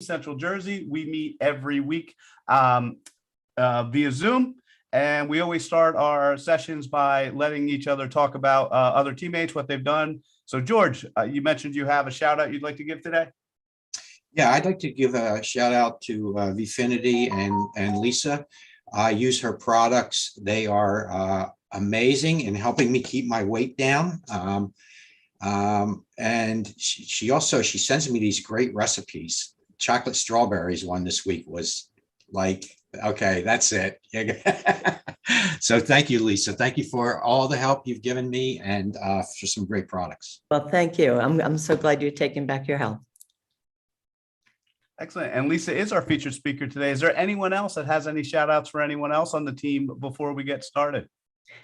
Central Jersey. We meet every week via Zoom. And we always start our sessions by letting each other talk about other teammates, what they've done. So George, you mentioned you have a shout out you'd like to give today. Yeah, I'd like to give a shout out to Vifinity and Lisa. I use her products. They are amazing in helping me keep my weight down. And she sends me these great recipes. Chocolate strawberries one this week was like, okay, that's it. So thank you, Lisa. Thank you for all the help you've given me and for some great products. Well, thank you. I'm so glad you're taking back your health. Excellent. And Lisa is our featured speaker today. Is there anyone else that has any shout outs for anyone else on the team before we get started?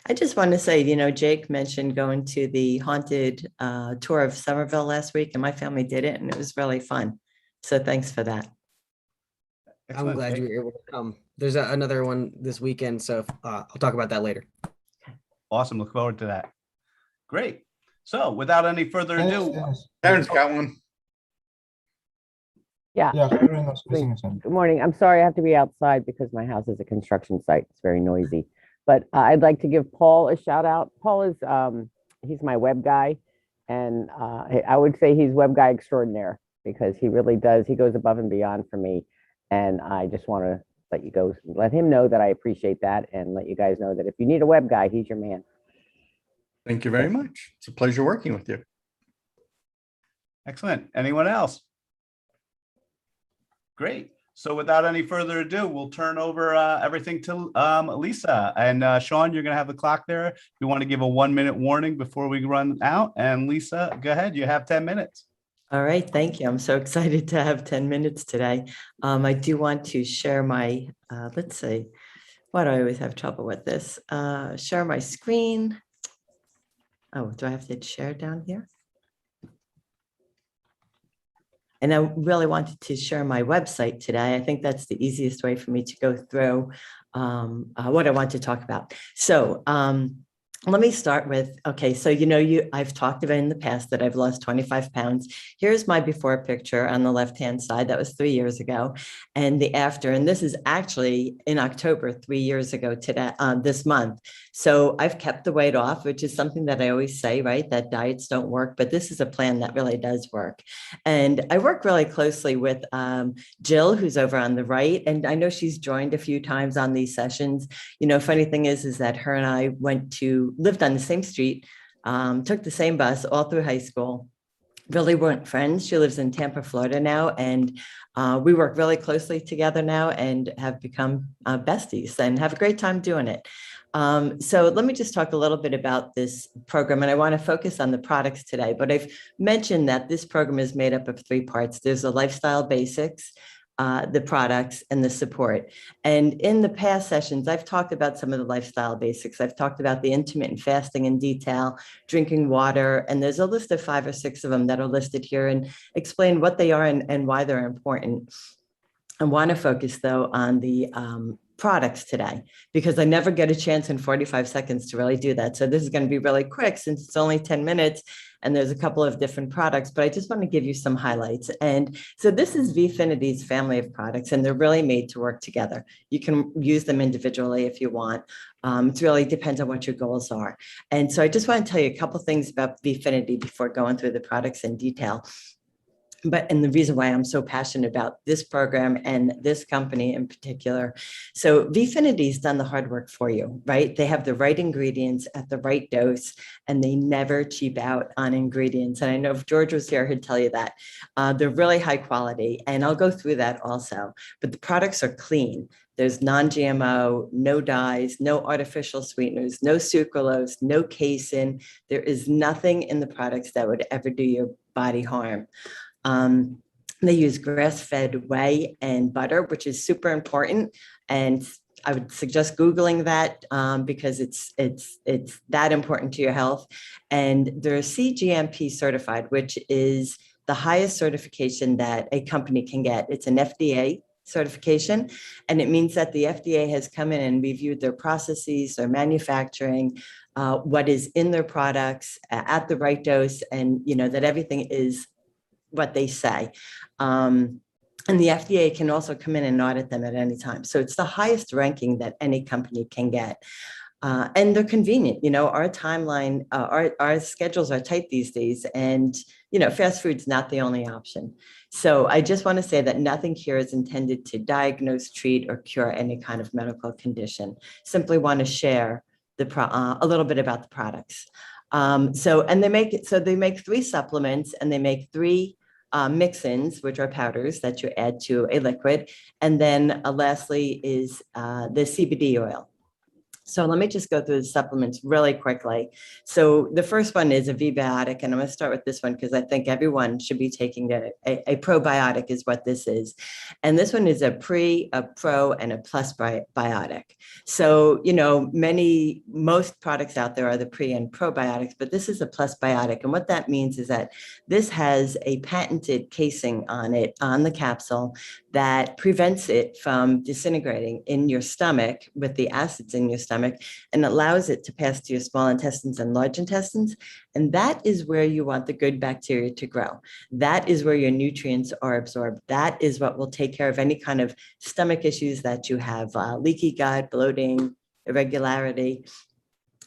I just want to say, Jake mentioned going to the haunted tour of Somerville last week, and my family did it, and it was really fun. So thanks for that. Excellent. I'm glad you were able to come. There's another one this weekend, so I'll talk about that later. Awesome. Look forward to that. Great. So without any further ado, Karen's got one. Yeah. Karen was missing something. Good morning. I'm sorry I have to be outside because my house is a construction site. It's very noisy. But I'd like to give Paul a shout out. Paul is he's my web guy, and I would say he's web guy extraordinaire because he really does. He goes above and beyond for me, and I just want to let him know that I appreciate that, and let you guys know that if you need a web guy, he's your man. Thank you very much. It's a pleasure working with you. excellent. Anyone else? Great. So without any further ado, we'll turn over everything to Lisa. And Sean, you're going to have the clock there. If you want to give a 1 minute warning before we run out. And Lisa, go ahead. You have 10 minutes. All right. Thank you. I'm so excited to have 10 minutes today. I do want to share my, let's see, why do I always have trouble with this? Share my screen. Oh, do I have to share down here? And I really wanted to share my website today. I think that's the easiest way for me to go through what I want to talk about. So let me start with, okay, so I've talked about in the past that I've lost 25 pounds. Here's my before picture on the left-hand side. That was 3 years ago. And the after, and this is actually in October, 3 years ago today, this month. So I've kept the weight off, which is something that I always say, right? That diets don't work, but this is a plan that really does work. And I work really closely with Jill, who's over on the right. And I know she's joined a few times on these sessions. Funny thing is that her and I lived on the same street, took the same bus all through high school, really weren't friends. She lives in Tampa, Florida now, and we work really closely together now and have become besties and have a great time doing it. So let me just talk a little bit about this program, and I want to focus on the products today, but I've mentioned that this program is made up of 3 parts. There's the lifestyle basics, the products, and the support. And in the past sessions, I've talked about some of the lifestyle basics. I've talked about the intermittent fasting in detail, drinking water, and there's a list of 5 or 6 of them that are listed here and explain what they are and why they're important. I want to focus, though, on the products today, because I never get a chance in 45 seconds to really do that. So this is going to be really quick since it's only 10 minutes and there's a couple of different products, but I just want to give you some highlights. And so this is Vifinity's family of products, and they're really made to work together. You can use them individually if you want. It really depends on what your goals are. And so I just want to tell you a couple of things about Vifinity before going through the products in detail. And the reason why I'm so passionate about this program and this company in particular. So Vifinity's done the hard work for you, right? They have the right ingredients at the right dose, and they never cheap out on ingredients. And I know if George was here, he'd tell you that. They're really high quality, and I'll go through that also. But the products are clean. There's non-GMO, no dyes, no artificial sweeteners, no sucralose, no casein. There is nothing in the products that would ever do your body harm. They use grass-fed whey and butter, which is super important. And I would suggest Googling that because it's that important to your health. And they're CGMP certified, which is the highest certification that a company can get. It's an FDA certification, and it means that the FDA has come in and reviewed their processes, their manufacturing, what is in their products at the right dose, and that everything is what they say. And the FDA can also come in and audit them at any time. So it's the highest ranking that any company can get. And they're convenient. Our timeline, our schedules are tight these days, and fast food's not the only option. So I just want to say that nothing here is intended to diagnose, treat, or cure any kind of medical condition. Simply want to share a little bit about the products. They make 3 supplements, and they make 3 mix-ins, which are powders that you add to a liquid, and then lastly is the CBD oil. So let me just go through the supplements really quickly. So the first one is a V-biotic, and I'm going to start with this one because I think everyone should be taking a probiotic is what this is. And this one is a pre, a pro, and a plus biotic. So, most products out there are the pre and probiotics, but this is a plus biotic. And what that means is that this has a patented casing on it, on the capsule, that prevents it from disintegrating in your stomach with the acids in your stomach, and allows it to pass to your small intestines and large intestines. And that is where you want the good bacteria to grow. That is where your nutrients are absorbed. That is what will take care of any kind of stomach issues that you have, leaky gut, bloating, irregularity,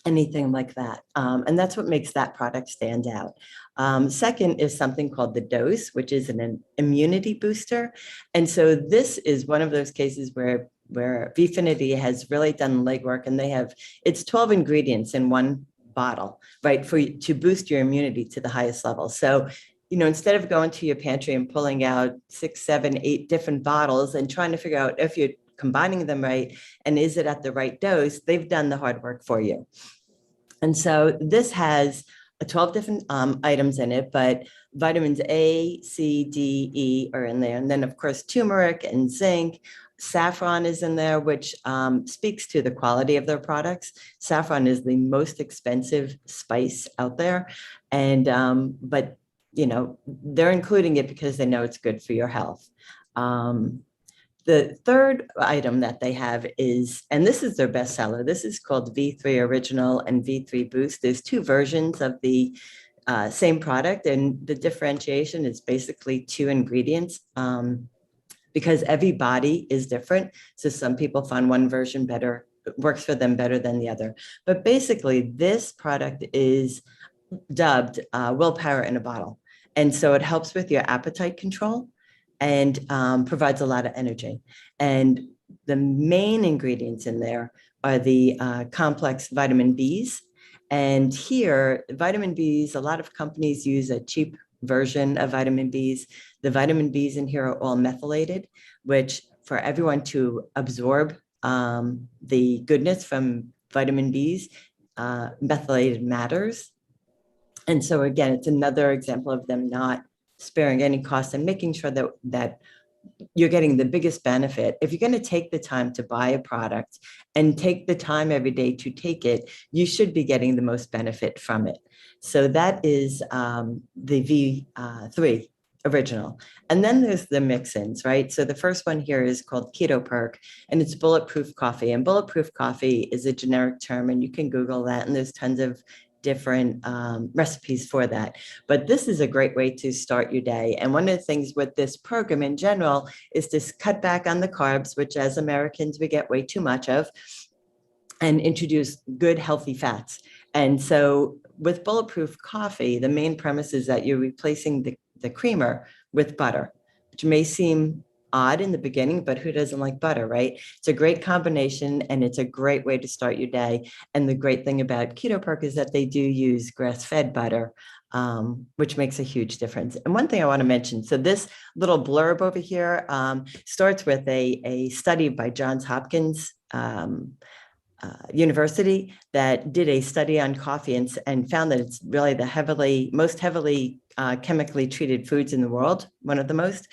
anything like that. And that's what makes that product stand out. Second is something called the dose, which is an immunity booster. And so this is one of those cases where Vifinity has really done legwork, and it's 12 ingredients in one bottle, right, to boost your immunity to the highest level. So, instead of going to your pantry and pulling out 6, 7, 8 different bottles and trying to figure out if you're combining them right and is it at the right dose, they've done the hard work for you. And so this has 12 different items in it, but vitamins A, C, D, E are in there. And then, of course, turmeric and zinc. Saffron is in there, which speaks to the quality of their products. Saffron is the most expensive spice out there. And, but, they're including it because they know it's good for your health. The third item that they have is, and this is their bestseller, this is called V3 Original and V3 Boost. There's 2 versions of the same product, and the differentiation is basically 2 ingredients because every body is different. So some people find one version works for them better than the other. But basically, this product is dubbed willpower in a bottle. And so it helps with your appetite control and provides a lot of energy. And the main ingredients in there are the complex vitamin Bs. And here, vitamin Bs, a lot of companies use a cheap version of vitamin Bs. The vitamin Bs in here are all methylated, which for everyone to absorb the goodness from vitamin Bs, methylated matters. And so again, it's another example of them not sparing any cost and making sure that you're getting the biggest benefit. If you're going to take the time to buy a product and take the time every day to take it, you should be getting the most benefit from it. So that is the V3 Original. And then there's the mix-ins, right? So the first one here is called Keto Perk, and it's bulletproof coffee. And bulletproof coffee is a generic term, and you can Google that, and there's tons of different recipes for that. But this is a great way to start your day. And one of the things with this program in general is to cut back on the carbs, which as Americans, we get way too much of, and introduce good, healthy fats. And so with bulletproof coffee, the main premise is that you're replacing the creamer with butter, which may seem odd in the beginning, but who doesn't like butter, right? It's a great combination, and it's a great way to start your day. And the great thing about Keto Perk is that they do use grass-fed butter, which makes a huge difference. And one thing I want to mention, so this little blurb over here starts with a study by Johns Hopkins University that did a study on coffee and found that it's really the most heavily chemically treated foods in the world, one of the most.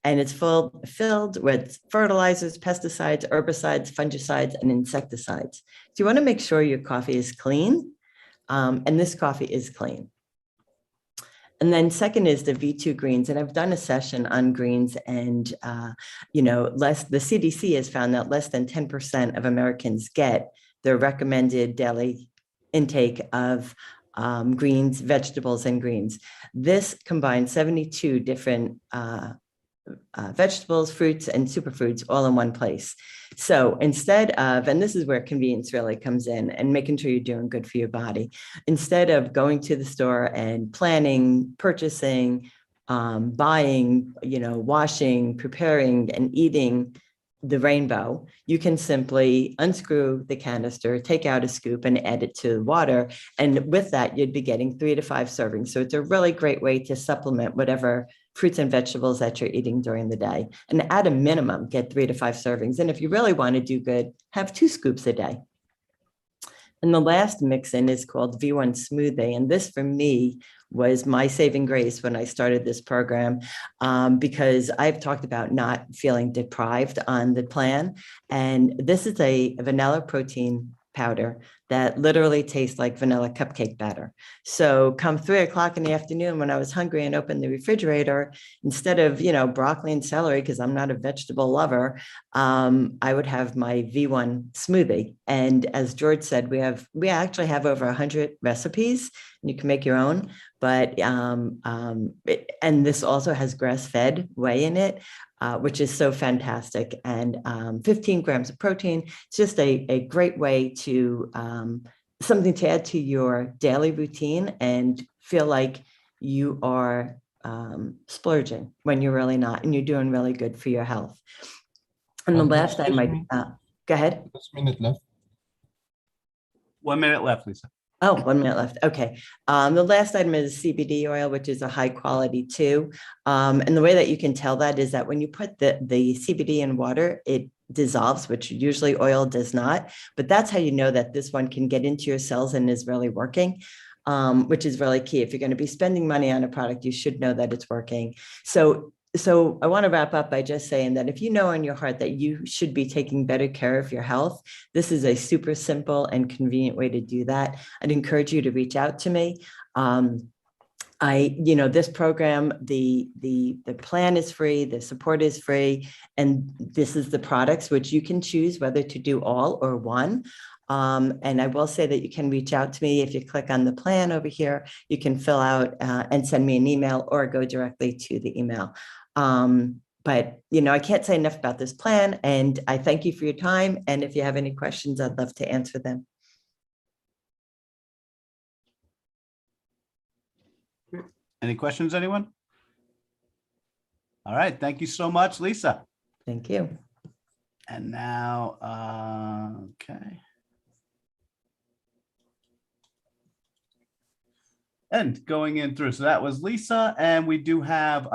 And it's filled with fertilizers, pesticides, herbicides, fungicides, and insecticides. So you want to make sure your coffee is clean, and this coffee is clean. And then second is the V2 greens. And I've done a session on greens, and the CDC has found that less than 10% of Americans get their recommended daily intake of greens, vegetables, and greens. This combines 72 different vegetables, fruits, and superfoods all in one place. So instead of, and this is where convenience really comes in and making sure you're doing good for your body, instead of going to the store and planning, purchasing, buying, washing, preparing, and eating the rainbow, you can simply unscrew the canister, take out a scoop, and add it to water. And with that, you'd be getting 3 to 5 servings. So it's a really great way to supplement whatever fruits and vegetables that you're eating during the day. And at a minimum, get 3 to 5 servings. And if you really want to do good, have 2 scoops a day. And the last mix in is called V1 Smoothie. And this for me was my saving grace when I started this program, because I've talked about not feeling deprived on the plan. And this is a vanilla protein powder that literally tastes like vanilla cupcake batter. So come 3 o'clock in the afternoon when I was hungry and opened the refrigerator, instead of, broccoli and celery, because I'm not a vegetable lover, I would have my V1 smoothie. And as George said, we actually have over 100 recipes, and you can make your own. But and this also has grass-fed whey in it, which is so fantastic, and 15 grams of protein. It's just a great way to something to add to your daily routine and feel like you are splurging when you're really not, and you're doing really good for your health. And the last time go ahead. Just minute left. 1 minute left, Lisa. Oh, 1 minute left. Okay. The last item is CBD oil, which is a high quality too. And the way that you can tell that is that when you put the CBD in water, it dissolves, which usually oil does not. But that's how you know that this one can get into your cells and is really working, which is really key. If you're going to be spending money on a product, you should know that it's working. So I want to wrap up by just saying that if you know in your heart that you should be taking better care of your health, this is a super simple and convenient way to do that. I'd encourage you to reach out to me. This program, the plan is free, the support is free, and this is the products which you can choose whether to do all or one. And I will say that you can reach out to me. If you click on the plan over here, you can fill out and send me an email or go directly to the email. But I can't say enough about this plan, and I thank you for your time. And if you have any questions, I'd love to answer them. Any questions, anyone? All right. Thank you so much, Lisa. Thank you. And now, okay. And going in through, so that was Lisa, and we do have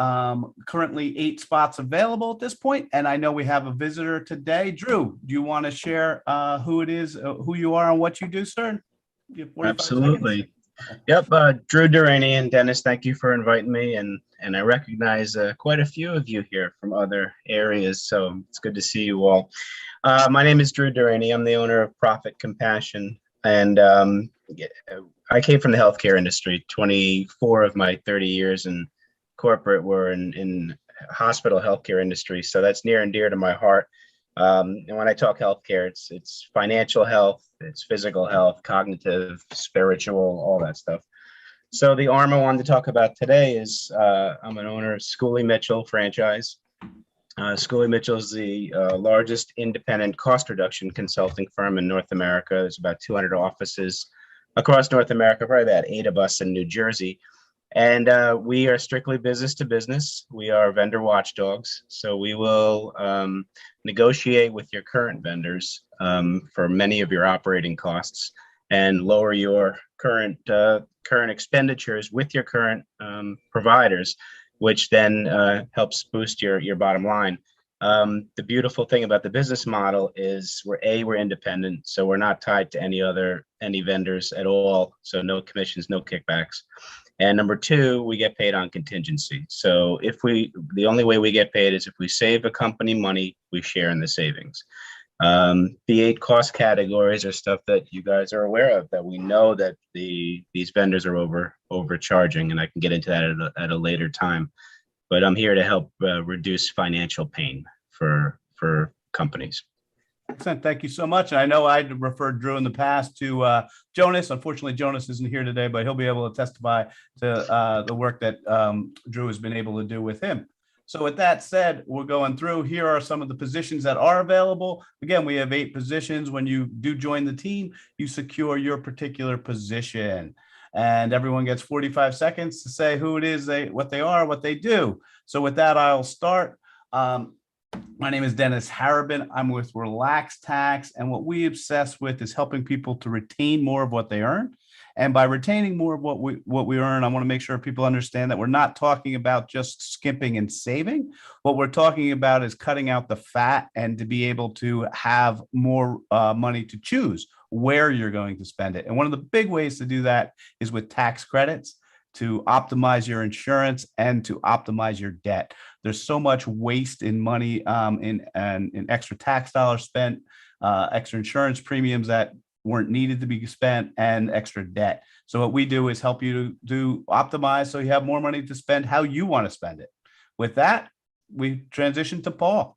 currently 8 spots available at this point. And I know we have a visitor today. Drew, do you want to share who it is, who you are, and what you do, sir? You have 45 Absolutely. seconds. Yep. Drew Durrani, and Dennis, thank you for inviting me. And I recognize quite a few of you here from other areas. So it's good to see you all. My name is Drew Durrani. I'm the owner of Profit Compassion. And I came from the healthcare industry. 24 of my 30 years in corporate were in hospital healthcare industry. So that's near and dear to my heart. And when I talk healthcare, it's financial health, it's physical health, cognitive, spiritual, all that stuff. So the arm I wanted to talk about today is I'm an owner of Schooley Mitchell franchise. Schooley Mitchell is the largest independent cost reduction consulting firm in North America. There's about 200 offices across North America, probably about 8 of us in New Jersey. And we are strictly business to business. We are vendor watchdogs. So we will negotiate with your current vendors for many of your operating costs and lower your current expenditures with your current providers, which then helps boost your bottom line. The beautiful thing about the business model is we're independent, so we're not tied to any vendors at all. So no commissions, no kickbacks. And number 2, we get paid on contingency. So the only way we get paid is if we save a company money, we share in the savings. The 8 cost categories are stuff that you guys are aware of, that we know that these vendors are overcharging, and I can get into that at a later time. But I'm here to help reduce financial pain for companies. Excellent. Thank you so much. And I know I'd referred Drew in the past to Jonas. Unfortunately, Jonas isn't here today, but he'll be able to testify to the work that Drew has been able to do with him. So with that said, we're going through. Here are some of the positions that are available. Again, we have 8 positions. When you do join the team, you secure your particular position. And everyone gets 45 seconds to say who it is, what they are, what they do. So with that, I'll start. My name is Dennis Harabin. I'm with Relax Tax. And what we obsess with is helping people to retain more of what they earn. And by retaining more of what we earn, I want to make sure people understand that we're not talking about just skimping and saving. What we're talking about is cutting out the fat and to be able to have more money to choose where you're going to spend it. And one of the big ways to do that is with tax credits to optimize your insurance and to optimize your debt. There's so much waste in money in extra tax dollars spent, extra insurance premiums that weren't needed to be spent, and extra debt. So what we do is help you to optimize so you have more money to spend how you want to spend it. With that, we transition to Paul.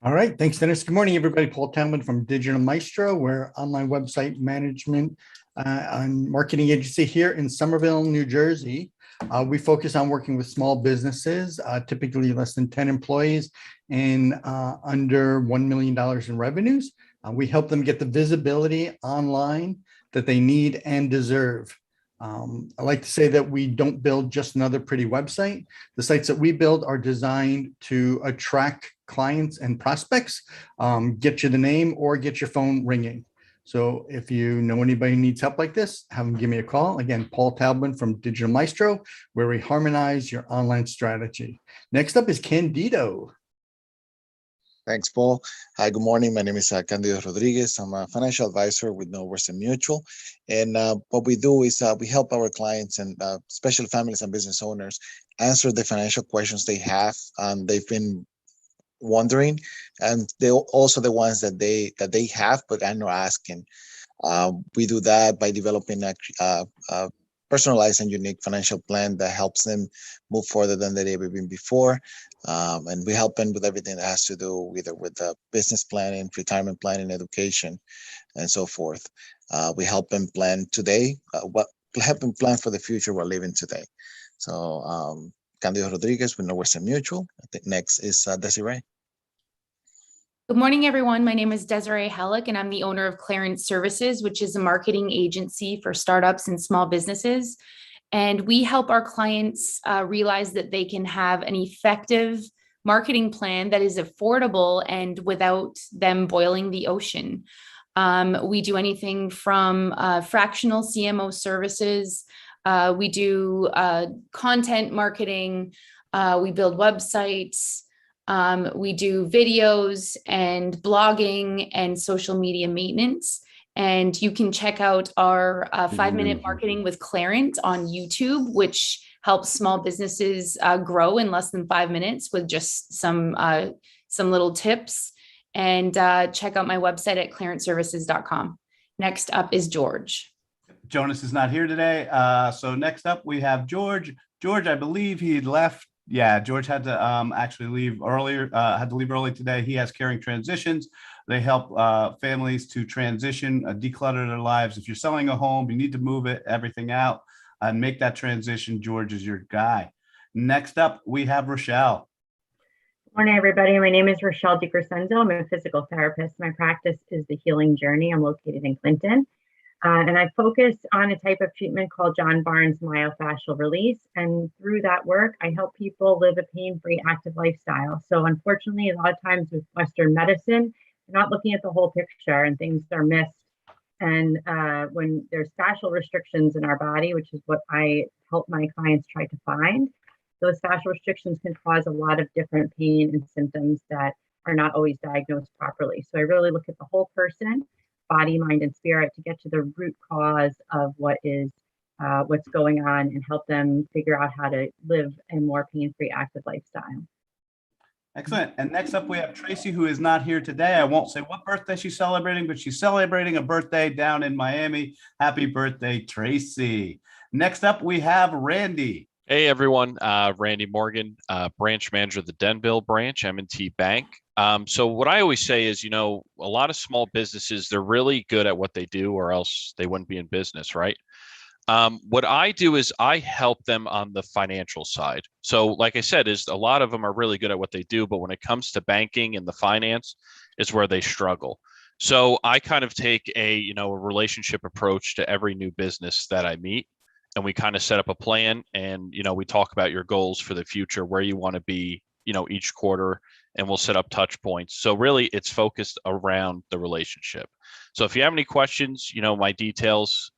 All right. Thanks, Dennis. Good morning, everybody. Paul Townley from Digital Maestro. We're online website management and marketing agency here in Somerville, New Jersey. We focus on working with small businesses, typically less than 10 employees and under $1 million in revenues. We help them get the visibility online that they need and deserve. I like to say that we don't build just another pretty website. The sites that we build are designed to attract clients and prospects, get you the name or get your phone ringing. So if you know anybody who needs help like this, have them give me a call. Again, Paul Talbot from Digital Maestro, where we harmonize your online strategy. Next up is Candido. Thanks, Paul. Hi, good morning. My name is Candido Rodriguez. I'm a financial advisor with Northwestern Mutual. And what we do is we help our clients and especially families and business owners answer the financial questions they have. They've been wondering, and they also the ones that they have but are not asking. We do that by developing a personalized and unique financial plan that helps them move further than they've ever been before. And we help them with everything that has to do either with business planning, retirement planning, education, and so forth. We help them plan today, help them plan for the future we're living today. So Candido Rodriguez with Northwestern Mutual. I think next is Desiree. Good morning, everyone. My name is Desiree Hellick, and I'm the owner of Clarence Services, which is a marketing agency for startups and small businesses. And we help our clients realize that they can have an effective marketing plan that is affordable and without them boiling the ocean. We do anything from fractional CMO services. We do content marketing. We build websites. We do videos and blogging and social media maintenance. And you can check out our 5-minute marketing with Clarence on YouTube, which helps small businesses grow in less than 5 minutes with just some little tips. And check out my website at clarenceservices.com. Next up is George. Jonas is not here today. So next up we have George. George, I believe he left. Yeah, George had to actually leave earlier, had to leave early today. He has Caring Transitions. They help families to transition, declutter their lives. If you're selling a home, you need to move everything out and make that transition. George is your guy. Next up, we have Rochelle. Morning, everybody. My name is Rochelle DiCrescenzo. I'm a physical therapist. My practice is the Healing Journey. I'm located in Clinton. And I focus on a type of treatment called John Barnes myofascial release. And through that work, I help people live a pain-free, active lifestyle. So unfortunately, a lot of times with Western medicine, you're not looking at the whole picture and things are missed. And when there's fascial restrictions in our body, which is what I help my clients try to find, those fascial restrictions can cause a lot of different pain and symptoms that are not always diagnosed properly. So I really look at the whole person, body, mind, and spirit to get to the root cause of what's going on and help them figure out how to live a more pain-free, active lifestyle. Excellent. And next up, we have Tracy, who is not here today. I won't say what birthday she's celebrating, but she's celebrating a birthday down in Miami. Happy birthday, Tracy. Next up, we have Randy. Hey, everyone. Randy Morgan, branch manager of the Denville branch, M&T Bank. So what I always say is, a lot of small businesses, they're really good at what they do or else they wouldn't be in business, right? What I do is I help them on the financial side. So like I said, is a lot of them are really good at what they do, but when it comes to banking and the finance is where they struggle. So I kind of take a relationship approach to every new business that I meet, and we kind of set up a plan, and we talk about your goals for the future, where you want to be, each quarter, and we'll set up touch points. So really it's focused around the relationship. So if you have any questions, my details,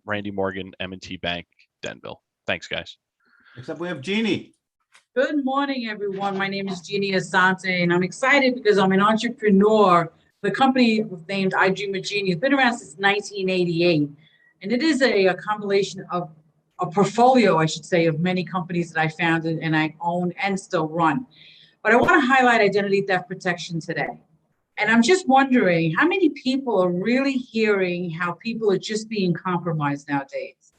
Randy Morgan, M&T Bank, Denville. Thanks, guys. Next up, we have Jeannie. Good morning, everyone. My name is Jeannie Asante, and I'm excited because I'm an entrepreneur. The company named I Dream of Jeannie has been around since 1988, and it is a compilation of a portfolio, I should say, of many companies that I founded and I own and still run. But I want to highlight identity theft protection today. And I'm just wondering how many people are really hearing how people are just being compromised nowadays.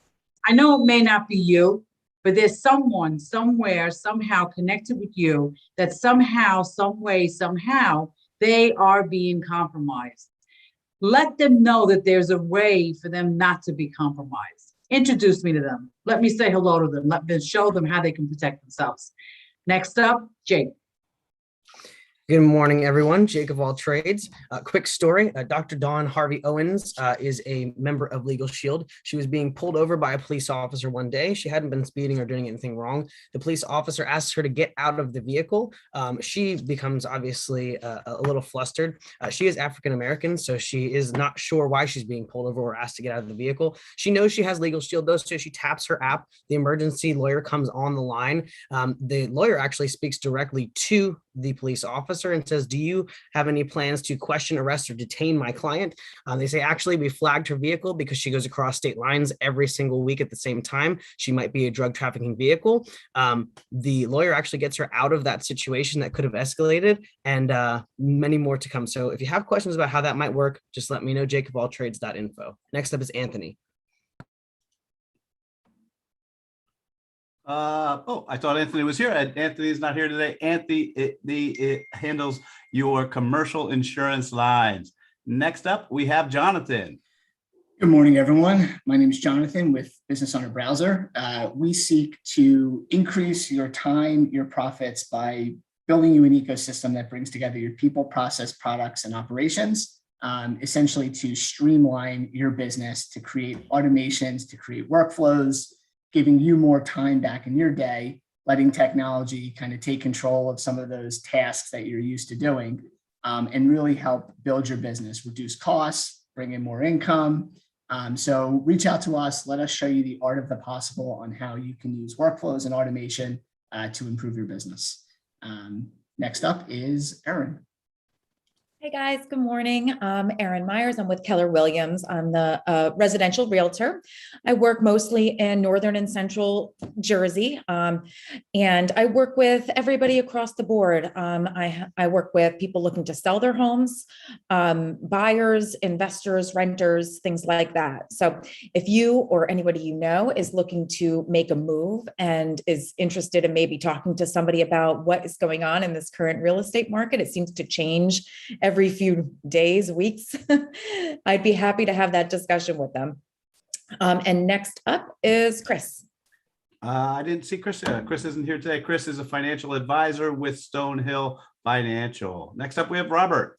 I know it may not be you, but there's someone somewhere, somehow connected with you that somehow, some way, somehow they are being compromised. Let them know that there's a way for them not to be compromised. Introduce me to them. Let me say hello to them. Let me show them how they can protect themselves. Next up, Jake. Good morning, everyone. Jake of All Trades. Quick story. Dr. Dawn Harvey Owens is a member of Legal Shield. She was being pulled over by a police officer one day. She hadn't been speeding or doing anything wrong. The police officer asks her to get out of the vehicle. She becomes obviously a little flustered. She is African-American, so she is not sure why she's being pulled over or asked to get out of the vehicle. She knows she has Legal Shield, though, so she taps her app. The emergency lawyer comes on the line. The lawyer actually speaks directly to the police officer and says, do you have any plans to question, arrest, or detain my client? They say, actually, we flagged her vehicle because she goes across state lines every single week at the same time. She might be a drug trafficking vehicle. The lawyer actually gets her out of that situation that could have escalated, and many more to come. So if you have questions about how that might work, just let me know, jakeofalltrades.info. Next up is Anthony. I thought Anthony was here. Anthony is not here today. Anthony it handles your commercial insurance lines. Next up, we have Jonathan. Good morning, everyone. My name is Jonathan with Business Owner Browser. We seek to increase your time, your profits by building you an ecosystem that brings together your people, process, products, and operations, essentially to streamline your business, to create automations, to create workflows, giving you more time back in your day, letting technology kind of take control of some of those tasks that you're used to doing, and really help build your business, reduce costs, bring in more income. So reach out to us. Let us show you the art of the possible on how you can use workflows and automation to improve your business. Next up is Erin. Hey guys, good morning. I'm Erin Myers. I'm with Keller Williams. I'm the residential realtor. I work mostly in northern and central Jersey, and I work with everybody across the board. I work with people looking to sell their homes, buyers, investors, renters, things like that. So if you or anybody you know is looking to make a move and is interested in maybe talking to somebody about what is going on in this current real estate market, it seems to change every few days, weeks, I'd be happy to have that discussion with them. And next up is Chris. I didn't see Chris. Chris isn't here today. Chris is a financial advisor with Stonehill Financial. Next up, we have Robert.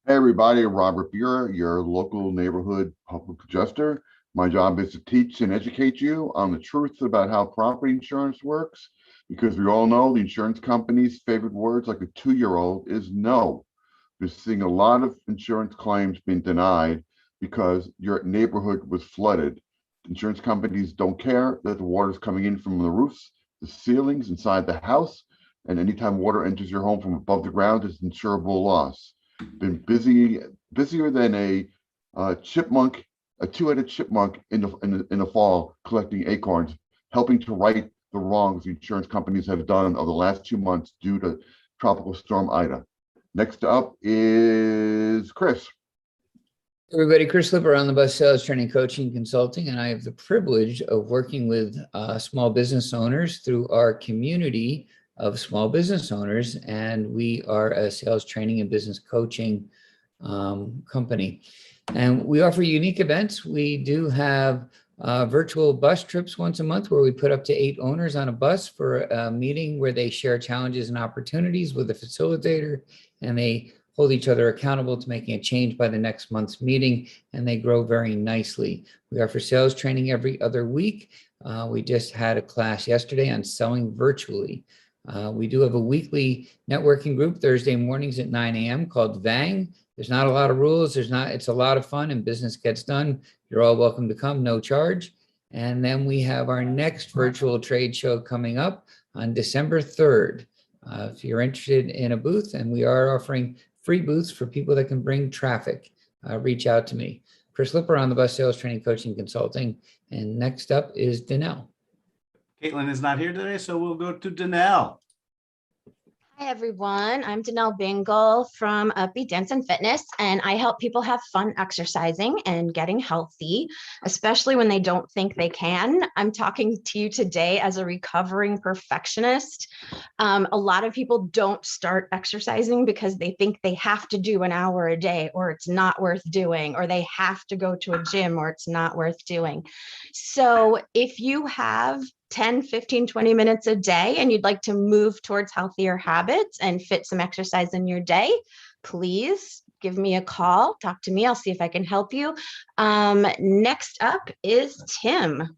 Hey everybody, Robert Buer, your local neighborhood public adjuster. My job is to teach and educate you on the truth about how property insurance works, because we all know the insurance company's favorite words, like a 2-year-old, is no. We're seeing a lot of insurance claims being denied because your neighborhood was flooded. Insurance companies don't care that the water is coming in from the roofs, the ceilings inside the house, and anytime water enters your home from above the ground is insurable loss. Been busier than a chipmunk, a 2-headed chipmunk in the fall, collecting acorns, helping to right the wrongs the insurance companies have done over the last 2 months due to Tropical Storm Ida. Next up is Chris. Everybody, Chris Lipper on the bus sales training, coaching, consulting, and I have the privilege of working with small business owners through our community of small business owners. And we are a sales training and business coaching company. And we offer unique events. We do have virtual bus trips once a month where we put up to 8 owners on a bus for a meeting where they share challenges and opportunities with a facilitator, and they hold each other accountable to making a change by the next month's meeting, and they grow very nicely. We offer sales training every other week. We just had a class yesterday on selling virtually. We do have a weekly networking group Thursday mornings at 9 a.m. called VANG. There's not a lot of rules. It's a lot of fun and business gets done. You're all welcome to come, no charge. And then we have our next virtual trade show coming up on December 3rd. If you're interested in a booth, and we are offering free booths for people that can bring traffic, reach out to me. Chris Lipper on the Bus Sales Training Coaching Consulting. And next up is Danelle. Caitlin is not here today, so we'll go to Danelle. Hi, everyone. I'm Danelle Bingle from Upbeat Dance and Fitness, and I help people have fun exercising and getting healthy, especially when they don't think they can. I'm talking to you today as a recovering perfectionist. A lot of people don't start exercising because they think they have to do an hour a day, or it's not worth doing, or they have to go to a gym, or it's not worth doing. So if you have 10, 15, 20 minutes a day and you'd like to move towards healthier habits and fit some exercise in your day, please give me a call, talk to me. I'll see if I can help you. Next up is Tim.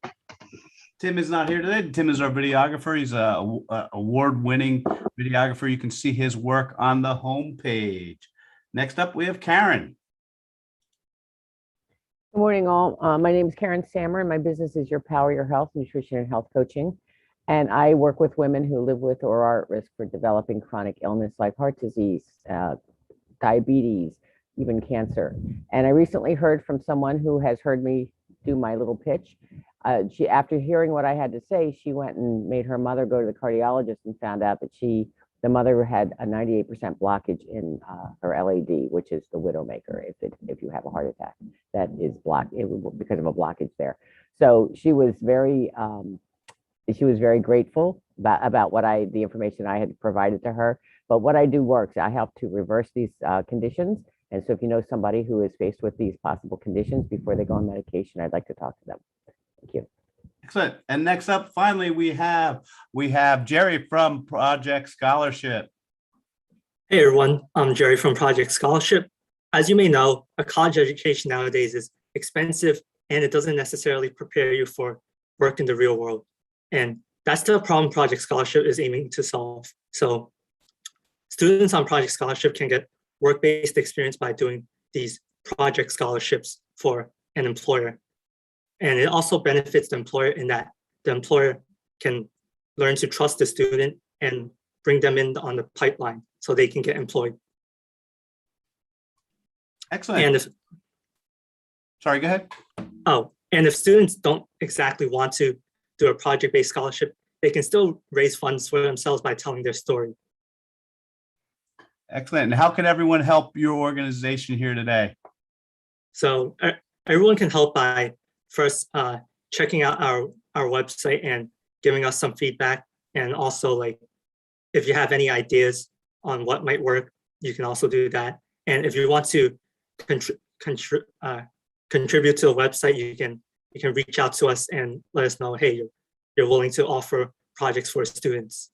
Tim is not here today. Tim is our videographer. He's a award-winning videographer. You can see his work on the homepage. Next up, we have Karen. Good morning, all. My name is Karen Sammer, and my business is Your Power, Your Health, Nutrition and Health Coaching. And I work with women who live with or are at risk for developing chronic illness like heart disease, diabetes, even cancer. And I recently heard from someone who has heard me do my little pitch. She, after hearing what I had to say, she went and made her mother go to the cardiologist and found out that the mother had a 98% blockage in her LAD, which is the widowmaker if you have a heart attack. That is blocked because of a blockage there. So she was very grateful about the information I had provided to her. But what I do works. I help to reverse these conditions. And so if you know somebody who is faced with these possible conditions before they go on medication, I'd like to talk to them. Thank you. Excellent. And next up, finally, we have Jerry from Project Scholarship. Hey everyone, I'm Jerry from Project Scholarship. As you may know, a college education nowadays is expensive and it doesn't necessarily prepare you for work in the real world. And that's the problem Project Scholarship is aiming to solve. So students on Project Scholarship can get work-based experience by doing these project scholarships for an employer. And it also benefits the employer in that the employer can learn to trust the student and bring them in on the pipeline so they can get employed. Excellent. And sorry, go ahead. Oh, and if students don't exactly want to do a project-based scholarship, they can still raise funds for themselves by telling their story. Excellent. And how can everyone help your organization here today? So everyone can help by first checking out our website and giving us some feedback. And also, like, if you have any ideas on what might work, you can also do that. And if you want to contribute to the website, you can reach out to us and let us know, hey, you're willing to offer projects for students.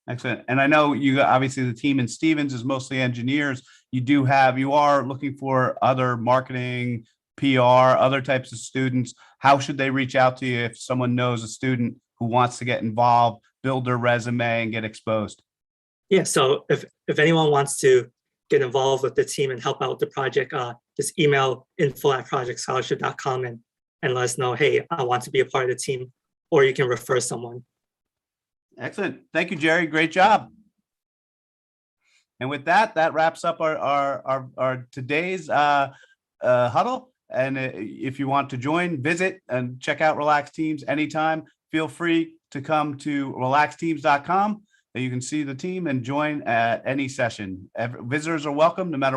Excellent. And I know you obviously the team in Stevens is mostly engineers. You are looking for other marketing, PR, other types of students. How should they reach out to you if someone knows a student who wants to get involved, build their resume and get exposed? Yeah, so if anyone wants to get involved with the team and help out with the project, just email info@projectscholarship.com and let us know, hey, I want to be a part of the team, or you can refer someone. Excellent. Thank you, Jerry. Great job. And with that wraps up our today's huddle. And if you want to join, visit and check out Relax Teams anytime. Feel free to come to relaxteams.com. You can see the team and join at any session. Visitors are welcome no matter